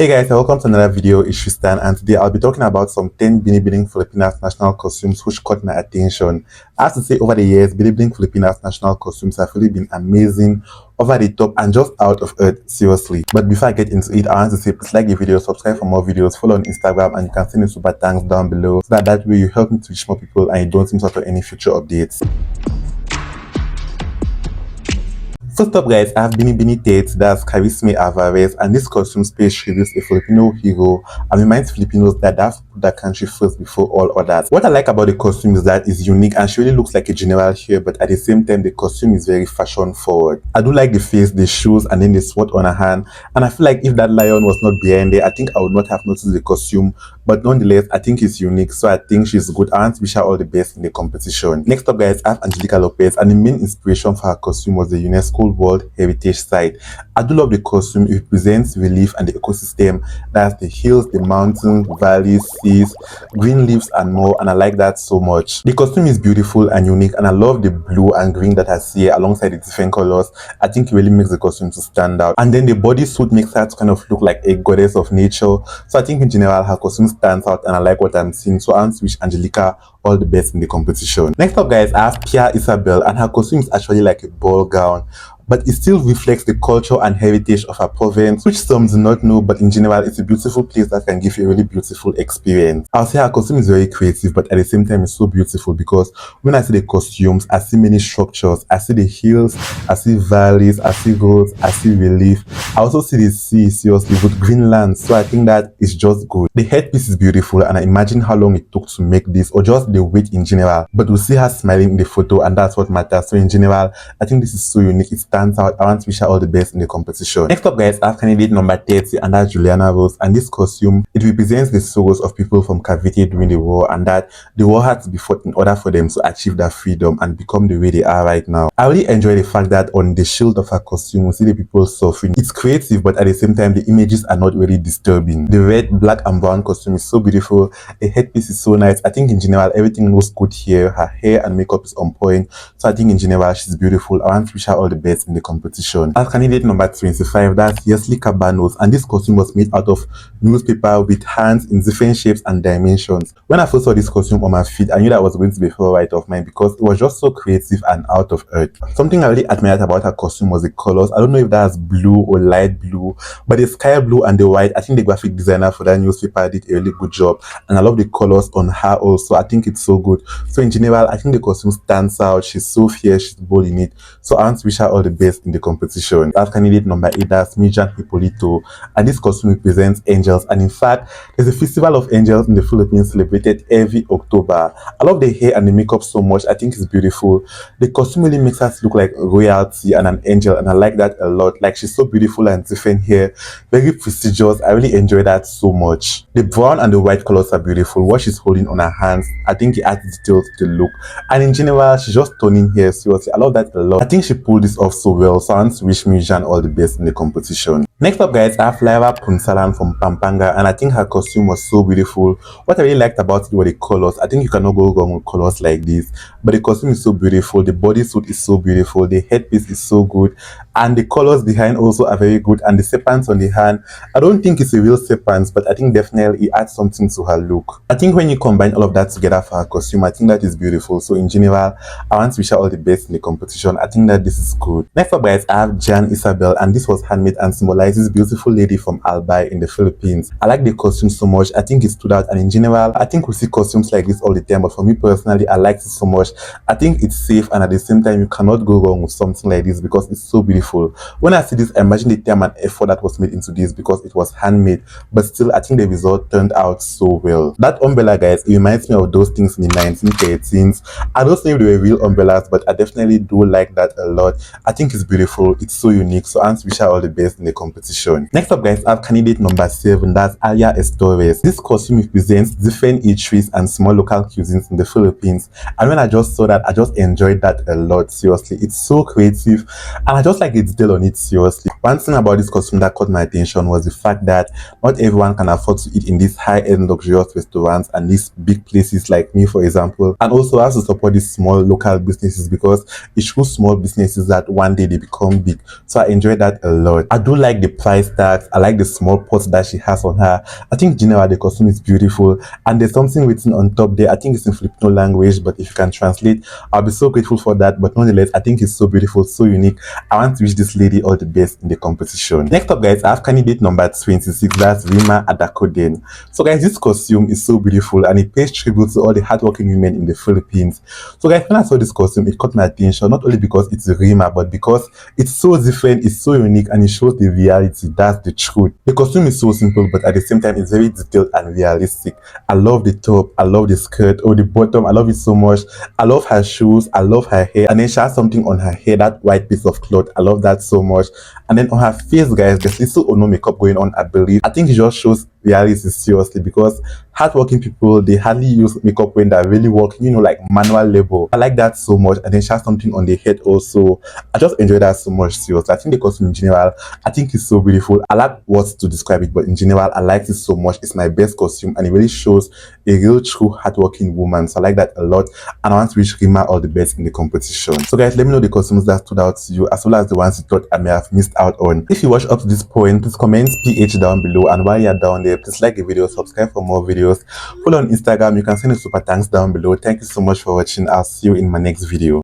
Hey guys, welcome to another video. It's Tristan, and today I'll be talking about some 10 Binibining Pilipinas national costumes which caught my attention. I have to say, over the years, Binibining Pilipinas national costumes have really been amazing, over the top, and just out of earth, seriously. But before I get into it, I want to say please like the video, subscribe for more videos, follow on Instagram, and you can send me super thanks down below so that way you help me to reach more people and you don't miss out on any future updates. First up guys, I have Binibining Pilipinas, that's 𝐤𝐨𝐷, and this costume space reveals a Filipino hero and reminds Filipinos that they have to put their country first before all others. What I like about the costume is that it's unique and she really looks like a general here, but at the same time the costume is very fashion forward. I do like the face, the shoes, and then the sword on her hand, and I feel like if that lion was not behind there, I think I would not have noticed the costume, but nonetheless I think it's unique, so I think she's good. I want to wish her all the best in the competition. Next up guys, I have Angelica Lopez, and the main inspiration for her costume was the UNESCO World Heritage Site. I do love the costume. It represents relief and the ecosystem. That's the hills, the mountains, valleys, seas, green leaves, and more, and I like that so much. The costume is beautiful and unique, and I love the blue and green that I see alongside the different colors. I think it really makes the costume to stand out, and then the bodysuit makes her to kind of look like a goddess of nature. So I think in general her costume stands out, and I like what I'm seeing. So I want to wish Angelica all the best in the competition. Next up guys, I have Pia Isabel, and her costume is actually like a ball gown, but it still reflects the culture and heritage of her province, which some do not know, but in general it's a beautiful place that can give you a really beautiful experience. I'll say her costume is very creative, but at the same time it's so beautiful because when I see the costumes, I see many structures. I see the hills, I see valleys, I see roads, I see relief. I also see the sea, seriously, with green land, so I think that is just good. The headpiece is beautiful, and I imagine how long it took to make this, or just the weight in general, but we'll see her smiling in the photo, and that's what matters. So in general, I think this is so unique. It stands out. I want to wish her all the best in the competition. Next up guys, I have candidate number 30, and that's Juliana Rose, and this costume, it represents the sorrows of people from Cavite during the war, and that the war had to be fought in order for them to achieve their freedom and become the way they are right now. I really enjoy the fact that on the shield of her costume we see the people suffering. It's creative, but at the same time the images are not really disturbing. The red, black, and brown costume is so beautiful. The headpiece is so nice. I think in general everything looks good here. Her hair and makeup is on point, so I think in general she's beautiful. I want to wish her all the best in the competition. As candidate number 25, that's 𝐬𝐨𝐷𝐿, and this costume was made out of newspaper with hands in different shapes and dimensions. When I first saw this costume on my feet, I knew that was going to be a favorite of mine because it was just so creative and out of earth. Something I really admired about her costume was the colors. I don't know if that's blue or light blue, but the sky blue and the white, I think the graphic designer for that newspaper did a really good job, and I love the colors on her also. I think it's so good. So in general, I think the costume stands out. She's so fierce, she's bold in it, so I want to wish her all the best in the competition. As candidate number 8, that's Mijang Hipólito, and this costume represents angels, and in fact there's a festival of angels in the Philippines celebrated every October. I love the hair and the makeup so much. I think it's beautiful. The costume really makes us look like royalty and an angel, and I like that a lot. Like, she's so beautiful and different here, very prestigious. I really enjoy that so much. The brown and the white colors are beautiful. What she's holding on her hands, I think it adds details to the look, and in general she's just stunning here. Seriously, I love that a lot. I think she pulled this off so well, so I want to wish Mijang all the best in the competition. Next up guys, I have Lyra Punsalan from Pampanga, and I think her costume was so beautiful. What I really liked about it were the colors. I think you cannot go wrong with colors like this, but the costume is so beautiful. The bodysuit is so beautiful. The headpiece is so good, and the colors behind also are very good, and the serpents on the hand, I don't think it's a real serpent, but I think definitely it adds something to her look. I think when you combine all of that together for her costume, I think that is beautiful. So in general, I want to wish her all the best in the competition. I think that this is good. Next up guys, I have Jan Isabel, and this was handmade and symbolizes beautiful lady from 𝐤𝐵 in the Philippines. I like the costume so much. I think it stood out, and in general I think we see costumes like this all the time, but for me personally I like it so much. I think it's safe, and at the same time you cannot go wrong with something like this because it's so beautiful. When I see this, I imagine the time and effort that was made into this because it was handmade, but still I think the result turned out so well. That umbrella guys, it reminds me of those things in the 1913s. I don't know if they were real umbrellas, but I definitely do like that a lot. I think it's beautiful. It's so unique, so I wish her all the best in the competition. Next up guys, I have candidate number 7, that's Alia Estores. This costume represents different eateries and small local cuisines in the Philippines, and when I just saw that, I just enjoyed that a lot. Seriously, it's so creative, and I just like the detail on it. Seriously, one thing about this costume that caught my attention was the fact that not everyone can afford to eat in these high-end luxurious restaurants and these big places like me, for example, and also has to support these small local businesses because it shows small businesses that one day they become big. So I enjoy that a lot. I do like the the price tags. I like the small pots that she has on her. I think generally the costume is beautiful, and there's something written on top there. I think it's in Filipino language, but if you can translate, I'll be so grateful for that. But nonetheless, I think it's so beautiful, so unique. I want to wish this lady all the best in the competition. Next up, guys, I have candidate number 26. That's Rima Adakoden. So guys, this costume is so beautiful, and it pays tribute to all the hardworking women in the Philippines. So guys, when I saw this costume, it caught my attention, not only because it's Rima, but because it's so different, it's so unique, and it shows the reality. That's the truth. The costume is so simple, but at the same time, it's very detailed and realistic. I love the top, I love the skirt, or the bottom, I love it so much. I love her shoes, I love her hair, and then she has something on her hair, that white piece of cloth. I love that so much. And then on her face, guys, there's little or no makeup going on, I believe. I think it just shows reality, seriously, because hardworking people, they hardly use makeup when they're really working, you know, like manual labor. I like that so much. And then she has something on the head also. I just enjoy that so much, seriously. I think the costume in general, I think it's so beautiful. I like words to describe it, but in general, I like it so much. It's my best costume, and it really shows a real true hardworking woman. So I like that a lot, and I want to wish Rima all the best in the competition. So guys, let me know the costumes that stood out to you, as well as the ones you thought I may have missed out on. If you watched up to this point, please comment PH down below, and while you're down there, please like the video, subscribe for more videos, follow on Instagram. You can send a super thanks down below. Thank you so much for watching. I'll see you in my next video.